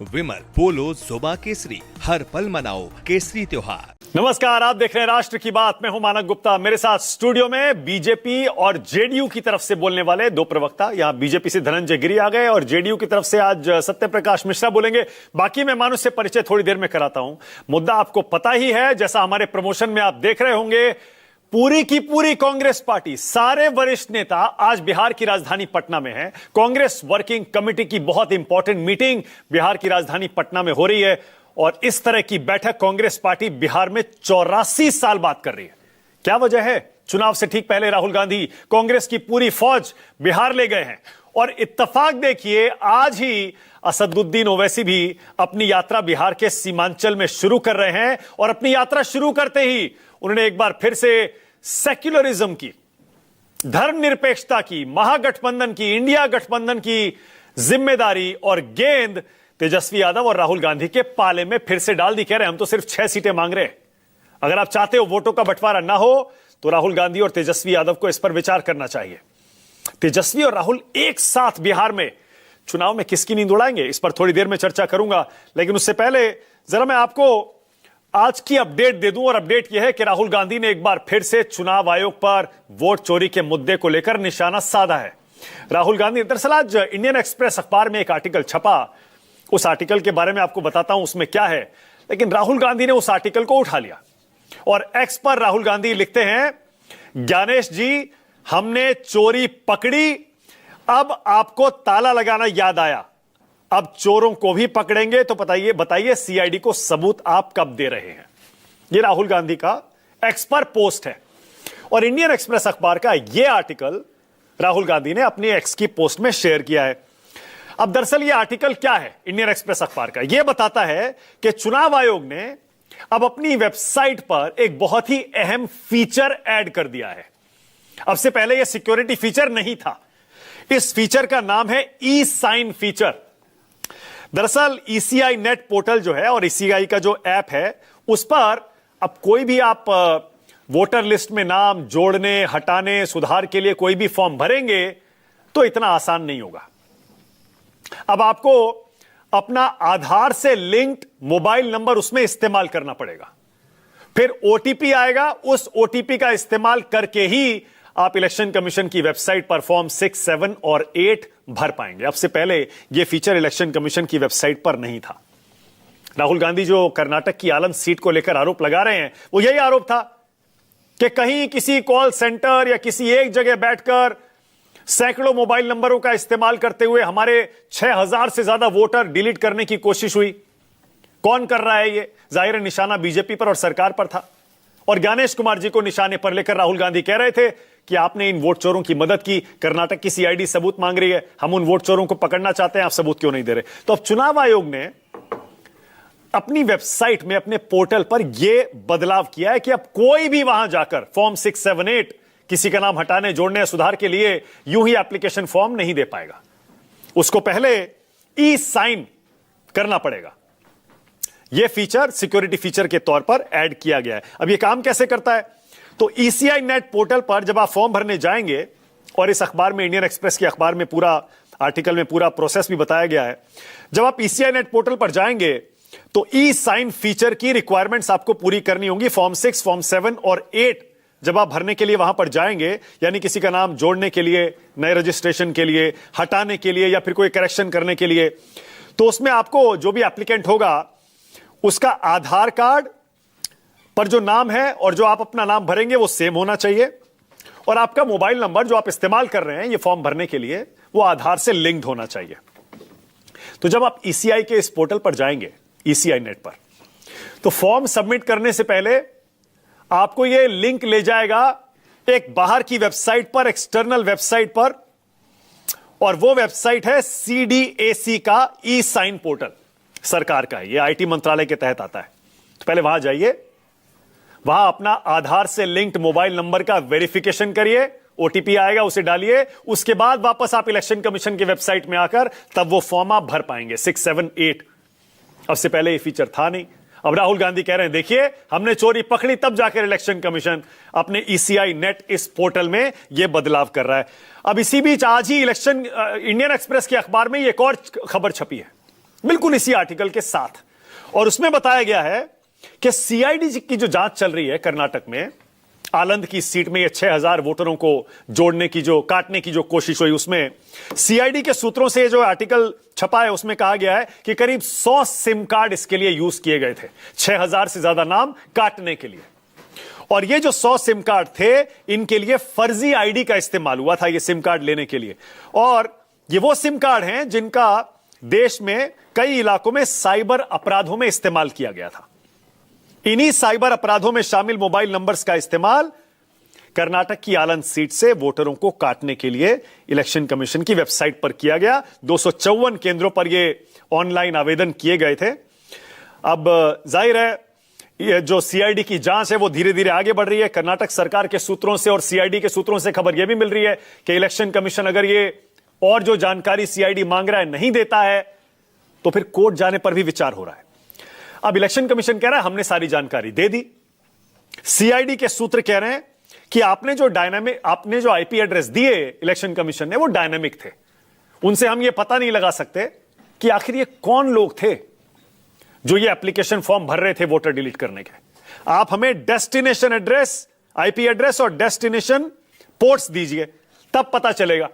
विमल पोलो जोबा केसरी, हर पल मनाओ केसरी त्योहार। नमस्कार, आप देख रहे हैं राष्ट्र की बात। मैं हूं मानक गुप्ता। मेरे साथ स्टूडियो में बीजेपी और जेडीयू की तरफ से बोलने वाले दो प्रवक्ता। यहां बीजेपी से धनंजय गिरी आ गए और जेडीयू की तरफ से आज सत्यप्रकाश मिश्रा बोलेंगे। बाकी मैं मानुष से परिचय थोड़ी देर में कराता हूं। मुद्दा आपको पता ही है, जैसा हमारे प्रमोशन में आप देख रहे होंगे, पूरी की पूरी कांग्रेस पार्टी, सारे वरिष्ठ नेता आज बिहार की राजधानी पटना में हैं। कांग्रेस वर्किंग कमेटी की बहुत इंपॉर्टेंट मीटिंग बिहार की राजधानी पटना में हो रही है और इस तरह की बैठक कांग्रेस पार्टी बिहार में 84 साल बाद कर रही है। क्या वजह है? चुनाव से ठीक पहले राहुल गांधी कांग्रेस की पूरी फौज बिहार ले गए हैं और इत्तेफाक देखिए, आज ही असदुद्दीन ओवैसी भी अपनी यात्रा बिहार के सीमांचल में शुरू कर रहे हैं और अपनी यात्रा शुरू करते ही उन्होंने एक बार फिर से सेक्युलरिज्म की, धर्मनिरपेक्षता की, महागठबंधन की, इंडिया गठबंधन की जिम्मेदारी और गेंद तेजस्वी यादव और राहुल गांधी के पाले में फिर से डाल दी। कह रहे हैं हम तो सिर्फ 6 सीटें मांग रहे हैं। अगर आप चाहते हो वोटों का बंटवारा ना हो तो राहुल गांधी और तेजस्वी यादव को इस पर विचार करना चाहिए। तेजस्वी और राहुल एक साथ बिहार में चुनाव में किसकी नींद उड़ाएंगे, इस पर थोड़ी देर में चर्चा करूंगा। लेकिन उससे पहले जरा मैं आपको आज की अपडेट दे दूं और अपडेट यह है कि राहुल गांधी ने एक बार फिर से चुनाव आयोग पर वोट चोरी के मुद्दे को लेकर निशाना साधा है। राहुल गांधी, दरअसल आज इंडियन एक्सप्रेस अखबार में एक आर्टिकल छपा, उस आर्टिकल के बारे में आपको बताता हूं उसमें क्या है। लेकिन राहुल गांधी ने उस आर्टिकल को उठा लिया और एक्स पर राहुल गांधी लिखते हैं, ज्ञानेश जी हमने चोरी पकड़ी, अब आपको ताला लगाना याद आया, अब चोरों को भी पकड़ेंगे, तो बताइए सीआईडी को सबूत आप कब दे रहे हैं। यह राहुल गांधी का एक्स पर पोस्ट है और इंडियन एक्सप्रेस अखबार का यह आर्टिकल राहुल गांधी ने अपनी एक्स की पोस्ट में शेयर किया है। अब दरअसल यह आर्टिकल क्या है इंडियन एक्सप्रेस अखबार का? यह बताता है कि चुनाव आयोग ने अब अपनी वेबसाइट पर एक बहुत ही अहम फीचर ऐड कर दिया है। अब से पहले यह सिक्योरिटी फीचर नहीं था। इस फीचर का नाम है ई साइन फीचर। दरअसल ईसीआई नेट पोर्टल जो है और ईसीआई का जो ऐप है, उस पर अब कोई भी आप वोटर लिस्ट में नाम जोड़ने, हटाने, सुधार के लिए कोई भी फॉर्म भरेंगे तो इतना आसान नहीं होगा। अब आपको अपना आधार से लिंक्ड मोबाइल नंबर उसमें इस्तेमाल करना पड़ेगा। फिर ओटीपी आएगा, उस ओटीपी का इस्तेमाल करके ही आप इलेक्शन कमीशन की वेबसाइट पर फॉर्म 6, 7 और 8 भर पाएंगे। अब से पहले यह फीचर इलेक्शन कमीशन की वेबसाइट पर नहीं था। राहुल गांधी जो कर्नाटक की आलम सीट को लेकर आरोप लगा रहे हैं, वो यही आरोप था कि कहीं किसी कॉल सेंटर या किसी एक जगह बैठकर सैकड़ों मोबाइल नंबरों का इस्तेमाल करते हुए हमारे 6000 से ज्यादा वोटर डिलीट करने की कोशिश हुई। कौन कर रहा है ये? जाहिर निशाना बीजेपी पर और सरकार पर था और ज्ञानेश कुमार जी को निशाने पर लेकर राहुल गांधी कह रहे थे कि आपने इन वोट चोरों की मदद की, कर्नाटक की सीआईडी सबूत मांग रही है, हम उन वोट चोरों को पकड़ना चाहते हैं, आप सबूत क्यों नहीं दे रहे? तो अब चुनाव आयोग ने अपनी वेबसाइट में, अपने पोर्टल पर यह बदलाव किया है कि अब कोई भी वहां जाकर फॉर्म 6, 7, 8 किसी का नाम हटाने, जोड़ने या सुधार के लिए यूं ही एप्लीकेशन फॉर्म नहीं दे पाएगा। उसको पहले ई साइन करना पड़ेगा। यह फीचर सिक्योरिटी फीचर के तौर पर ऐड किया गया है। अब यह काम कैसे करता है? तो ईसीआई नेट पोर्टल पर जब आप फॉर्म भरने जाएंगे, और इस अखबार में, इंडियन एक्सप्रेस के अखबार में, पूरा आर्टिकल में पूरा प्रोसेस भी बताया गया है। जब आप ईसीआई नेट पोर्टल पर जाएंगे तो ई साइन फीचर की रिक्वायरमेंट्स आपको पूरी करनी होंगी। फॉर्म 6, फॉर्म 7 और 8 जब आप भरने के लिए वहां पर जाएंगे, यानी किसी का नाम जोड़ने के लिए, नए रजिस्ट्रेशन के लिए, हटाने के लिए या फिर कोई करेक्शन करने के लिए, तो उसमें आपको जो भी एप्लीकेंट होगा उसका आधार कार्ड पर जो नाम है और जो आप अपना नाम भरेंगे वो सेम होना चाहिए और आपका मोबाइल नंबर जो आप इस्तेमाल कर रहे हैं ये फॉर्म भरने के लिए, वो आधार से लिंक्ड होना चाहिए। तो जब आप ईसीआई के इस पोर्टल पर जाएंगे, ईसीआई नेट पर, तो फॉर्म सबमिट करने से पहले आपको यह लिंक ले जाएगा एक बाहर की वेबसाइट पर, एक्सटर्नल वेबसाइट पर, और वो वेबसाइट है सीडीएसी का ई साइन पोर्टल। सरकार का है, यह आईटी मंत्रालय के तहत आता है। तो पहले वहां जाइए, वहां अपना आधार से लिंक्ड मोबाइल नंबर का वेरिफिकेशन करिए, ओटीपी आएगा उसे डालिए, उसके बाद वापस आप इलेक्शन कमीशन की वेबसाइट में आकर तब वो फॉर्म आप भर पाएंगे 6, 7, 8। अब से पहले ये फीचर था नहीं। अब राहुल गांधी कह रहे हैं देखिए हमने चोरी पकड़ी, तब जाकर इलेक्शन कमीशन अपने ईसीआई नेट इस पोर्टल में यह बदलाव कर रहा है। अब इसी बीच आज ही इंडियन एक्सप्रेस के अखबार में एक और खबर छपी है बिल्कुल इसी आर्टिकल के साथ। और उसमें बताया गया है कि सीआईडी की जो जांच चल रही है कर्नाटक में, आलंद की सीट में ये 6000 वोटरों को जोड़ने की जो काटने की जो कोशिश हुई, उसमें सीआईडी के सूत्रों से जो आर्टिकल छपा है उसमें कहा गया है कि करीब 100 सिम कार्ड इसके लिए यूज किए गए थे, 6000 से ज्यादा नाम काटने के लिए। और ये जो 100 सिम कार्ड थे, इनके लिए फर्जी आईडी का इस्तेमाल हुआ था ये सिम कार्ड लेने के लिए। और ये वो सिम कार्ड हैं जिनका देश में कई इलाकों में साइबर अपराधों में इस्तेमाल किया गया था। इन्हीं साइबर अपराधों में शामिल मोबाइल नंबर्स का इस्तेमाल कर्नाटक की आलंद सीट से वोटरों को काटने के लिए इलेक्शन कमीशन की वेबसाइट पर किया गया। 254 केंद्रों पर यह ऑनलाइन आवेदन किए गए थे। अब जाहिर है ये जो सीआईडी की जांच है वो धीरे धीरे आगे बढ़ रही है। कर्नाटक सरकार के सूत्रों से और सीआईडी के सूत्रों से खबर यह भी मिल रही है कि इलेक्शन कमीशन अगर ये और जो जानकारी सीआईडी मांग रहा है नहीं देता है तो फिर कोर्ट जाने पर भी विचार हो रहा है। अब इलेक्शन कमीशन कह रहा है हमने सारी जानकारी दे दी। सीआईडी के सूत्र कह रहे हैं कि आपने जो आईपी एड्रेस दिए इलेक्शन कमीशन ने वो डायनामिक थे, उनसे हम ये पता नहीं लगा सकते कि आखिर ये कौन लोग थे जो ये एप्लीकेशन फॉर्म भर रहे थे वोटर डिलीट करने के। आप हमें डेस्टिनेशन एड्रेस, आईपी एड्रेस और डेस्टिनेशन पोर्ट्स दीजिए, तब पता चलेगा।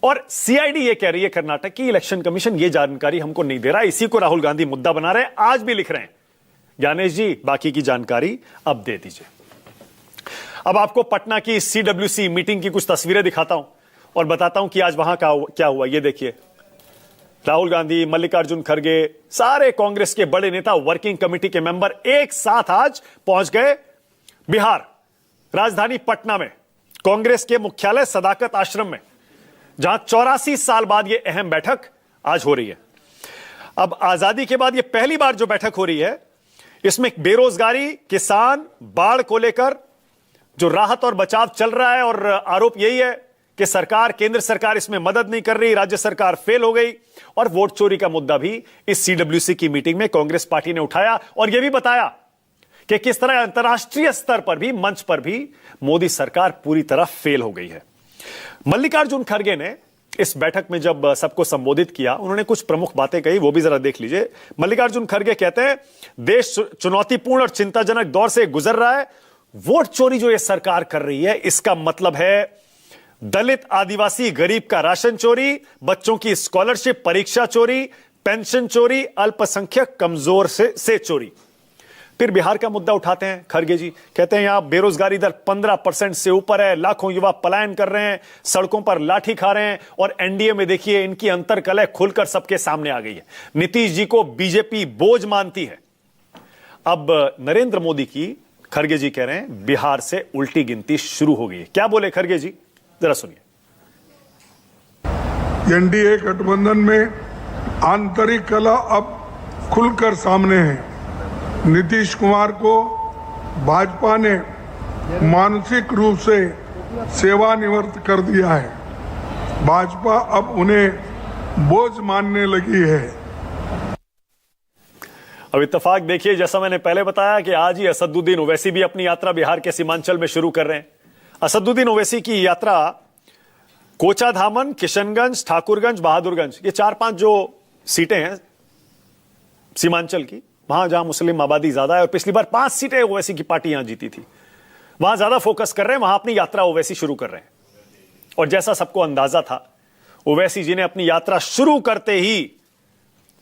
और सीआईडी ये कह रही है कर्नाटक की इलेक्शन कमीशन ये जानकारी हमको नहीं दे रहा है। इसी को राहुल गांधी मुद्दा बना रहे हैं, आज भी लिख रहे हैं ज्ञानेश जी बाकी की जानकारी अब दे दीजिए। अब आपको पटना की सीडब्ल्यूसी मीटिंग की कुछ तस्वीरें दिखाता हूं और बताता हूं कि आज वहां का क्या हुआ। ये देखिए, राहुल गांधी, मल्लिकार्जुन खड़गे, सारे कांग्रेस के बड़े नेता, वर्किंग कमेटी के मेंबर एक साथ आज पहुंच गए बिहार, राजधानी पटना में कांग्रेस के मुख्यालय सदाकत आश्रम में, जहां 84 साल बाद यह अहम बैठक आज हो रही है। अब आजादी के बाद यह पहली बार जो बैठक हो रही है, इसमें बेरोजगारी, किसान, बाढ़ को लेकर जो राहत और बचाव चल रहा है, और आरोप यही है कि सरकार, केंद्र सरकार इसमें मदद नहीं कर रही, राज्य सरकार फेल हो गई। और वोट चोरी का मुद्दा भी इस सीडब्ल्यूसी की मीटिंग में कांग्रेस पार्टी ने उठाया और यह भी बताया कि किस तरह अंतर्राष्ट्रीय स्तर पर भी, मंच पर भी मोदी सरकार पूरी तरह फेल हो गई है। मल्लिकार्जुन खड़गे ने इस बैठक में जब सबको संबोधित किया, उन्होंने कुछ प्रमुख बातें कही, वो भी जरा देख लीजिए। मल्लिकार्जुन खड़गे कहते हैं देश चुनौतीपूर्ण और चिंताजनक दौर से गुजर रहा है। वोट चोरी जो ये सरकार कर रही है, इसका मतलब है दलित, आदिवासी, गरीब का राशन चोरी, बच्चों की स्कॉलरशिप, परीक्षा चोरी, पेंशन चोरी, अल्पसंख्यक कमजोर से चोरी। फिर बिहार का मुद्दा उठाते हैं खड़गे जी, कहते हैं यहां बेरोजगारी दर 15% से ऊपर है, लाखों युवा पलायन कर रहे हैं, सड़कों पर लाठी खा रहे हैं। और एनडीए में देखिए इनकी अंतर्कलह खुलकर सबके सामने आ गई है। नीतीश जी को बीजेपी बोझ मानती है। अब नरेंद्र मोदी की, खड़गे जी कह रहे हैं, बिहार से उल्टी गिनती शुरू हो गई है। क्या बोले खड़गे जी, जरा सुनिए। एनडीए गठबंधन में आंतरिक कलह अब खुलकर सामने है। नीतीश कुमार को भाजपा ने मानसिक रूप से सेवानिवृत्त कर दिया है। भाजपा अब उन्हें बोझ मानने लगी है। अब इत्तेफाक देखिए, जैसा मैंने पहले बताया कि आज ही असदुद्दीन ओवैसी भी अपनी यात्रा बिहार के सीमांचल में शुरू कर रहे हैं। असदुद्दीन ओवैसी की यात्रा कोचाधामन, किशनगंज, ठाकुरगंज, बहादुरगंज, ये 4-5 जो सीटें हैं सीमांचल की, वहां जहां मुस्लिम आबादी ज्यादा है, और पिछली बार 5 सीटें ओवैसी की पार्टी यहां जीती थी, वहां ज्यादा फोकस कर रहे हैं, वहां अपनी यात्रा ओवैसी शुरू कर रहे हैं। और जैसा सबको अंदाजा था, ओवैसी जी ने अपनी यात्रा शुरू करते ही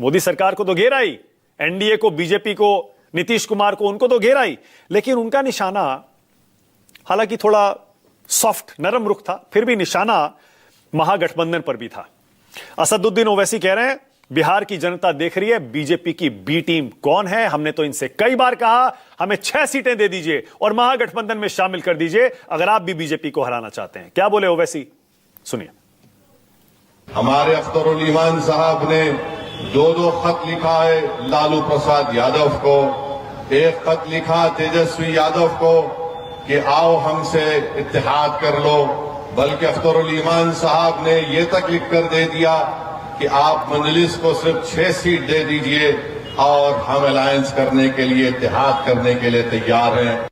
मोदी सरकार को तो घेरा ही, एनडीए को, बीजेपी को, नीतीश कुमार को, उनको तो घेरा ही, लेकिन उनका निशाना हालांकि थोड़ा सॉफ्ट, नरम रुख था, फिर भी निशाना महागठबंधन पर भी था। असदुद्दीन ओवैसी कह रहे हैं बिहार की जनता देख रही है बीजेपी की बी टीम कौन है। हमने तो इनसे कई बार कहा हमें 6 सीटें दे दीजिए और महागठबंधन में शामिल कर दीजिए अगर आप भी बीजेपी को हराना चाहते हैं। क्या बोले ओवैसी, सुनिए। हमारे अख्तरुल ईमान साहब ने 2 खत लिखा है लालू प्रसाद यादव को, एक खत लिखा तेजस्वी यादव को कि आओ हमसे इत्तेहाद कर लो, बल्कि अख्तरुल ईमान साहब ने यह तक लिख कर दे दिया कि आप मजलिस को सिर्फ 6 सीट दे दीजिए और हम अलायंस करने के लिए, इत्तेहाद करने के लिए तैयार हैं।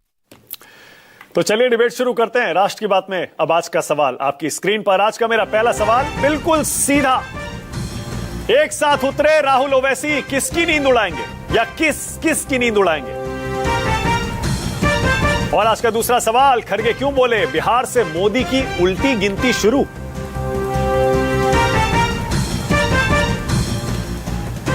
तो चलिए डिबेट शुरू करते हैं राष्ट्र की बात में। अब आज का सवाल आपकी स्क्रीन पर। आज का मेरा पहला सवाल बिल्कुल सीधा, एक साथ उतरे राहुल ओवैसी, किसकी नींद उड़ाएंगे या किसकी नींद उड़ाएंगे? और आज का दूसरा सवाल, खड़गे क्यों बोले बिहार से मोदी की उल्टी गिनती शुरू?